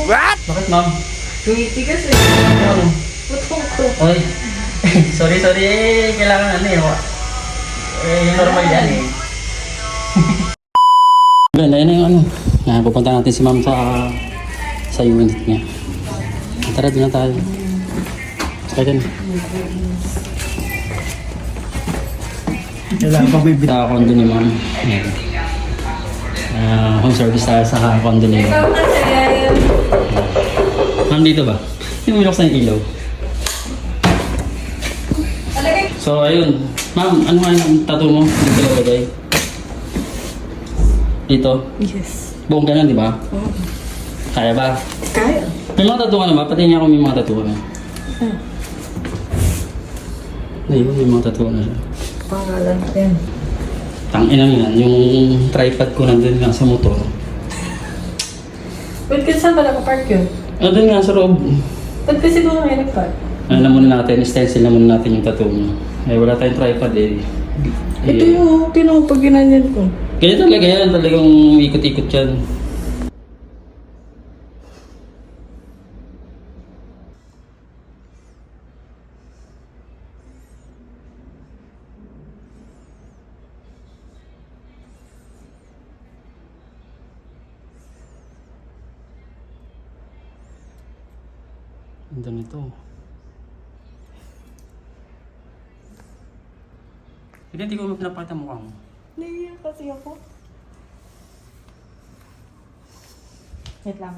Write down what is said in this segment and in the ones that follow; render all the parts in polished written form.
What? Bakit, ma'am? Tumitigas eh. Ano? Putong ko. Oy. sorry. Kailangan ano eh. Normal yan eh. Ganda, yun na yung ano. Pupunta natin si ma'am sa unit niya. Tara, doon na tayo. Kaya dyan. Kailangan pa bibili. Sa condo ni ma'am. Home service tayo sa condo ni ma'am. Ma'am, dito ba? Yung minoksan yung ilaw. So, ayun. Ma'am, ano nga yung tattoo mo? Dito ilagay. Dito? Yes. Buong ganyan, di ba? Oo. Kaya ba? Kaya. May mga tattoo ka na ba? Pati niya ako may mga tattoo ka na. Ayun, may mga tattoo na siya. Pangalan ko yan. Tangina yan, yung tripod ko nandun nga sa motor. Wait, kasi saan ba nakapark yun? Doon nga sa loob. Ba't kasi doon nga nagpark? Ano na muna natin, stencil na muna natin yung tattoo niya. Eh, wala tayong tripod eh. Ito yung tinawag pag ginanyan ko. Kaya talaga yan, talagang ikot-ikot yan. Ganda nito. Hindi ko pinapakita mukha mo. Naiiyak kasi ako. Wait lang.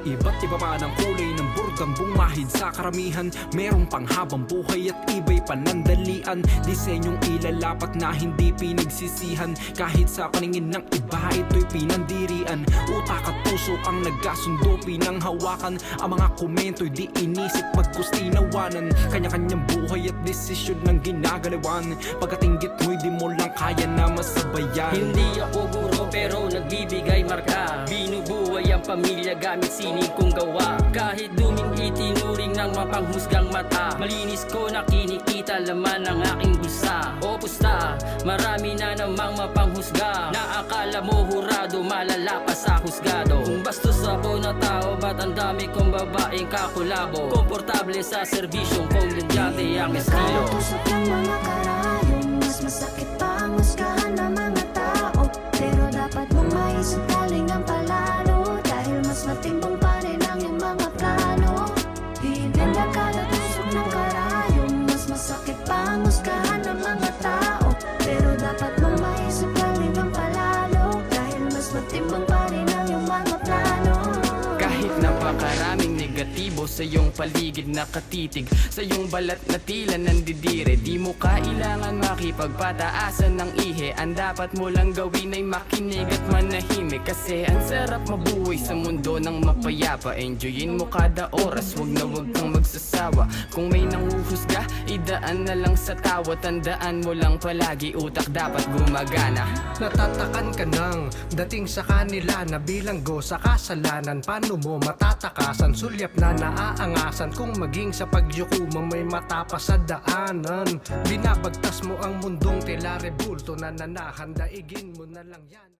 Iba't iba pa ng kulay ng burdang bumahid sa karamihan. Merong panghabang buhay at iba'y panandalian. Disenyong ilalapat na hindi pinagsisihan. Kahit sa paningin ng iba ito'y pinandirian. Utak at puso ang nagkasundo, pinanghawakan. Ang mga komento'y di inisip magkustinawanan. Kanya-kanyang buhay at desisyon ng ginagalawan. Pagkatinggit mo'y di mo lang kaya na masabayan. Hindi ako guro pero nagbibigay marka. Binubuhay ang pamilya gamit sining kong gawa. Kahit duming itinuring ng mapanghusgang mata. Malinis ko na kinikita laman ng aking bulsa. O pusta, marami na namang mapanghusga. Na akala mo hurado, malala pa sa husgado. Kung bastos ako na tao, ba't ang dami kong babaeng kakulabo? Komportable sa serbisyong pangladyate ang estilo. Tusok ng mga karayom, mas masakit pa ang husgahan ng mga tao. Pero dapat mong maisip galing ang palalo. Dahil mas matimbang pa rin ang iyong mga plano. Bibigla kada tusok ng karayom, mas masakit pa ang husgahan ng mga tao. Pero dapat mong maisip galing ang palalo. Dahil mas matimbang pa rin ang iyong mga plano. Kahit napakaraming negatibo sa iyong paligid nakatitig, sa iyong balat na tila nandidire, di mo kailangan makipagpataasan ng ihe. Ang dapat mo lang gawin ay makinig at manahimik. Kasi ang sarap mabuhay sa mundo ng mapayapa. Enjoyin mo kada oras, wag kang magsasawa. Kung may nanguhusga, idaan na lang sa tawa. Tandaan mo lang palagi, utak dapat gumagana. Natatakan ka ng dating sa kanila na bilanggo sa kasalanan. Paano mo matatakasan? Sulyap na naaangasan. Kung maging sa pagyuko mo may matapas sa daanan. Binabagtas mo ang mundong tila rebulto na nanahan. Daigin mo na lang yan.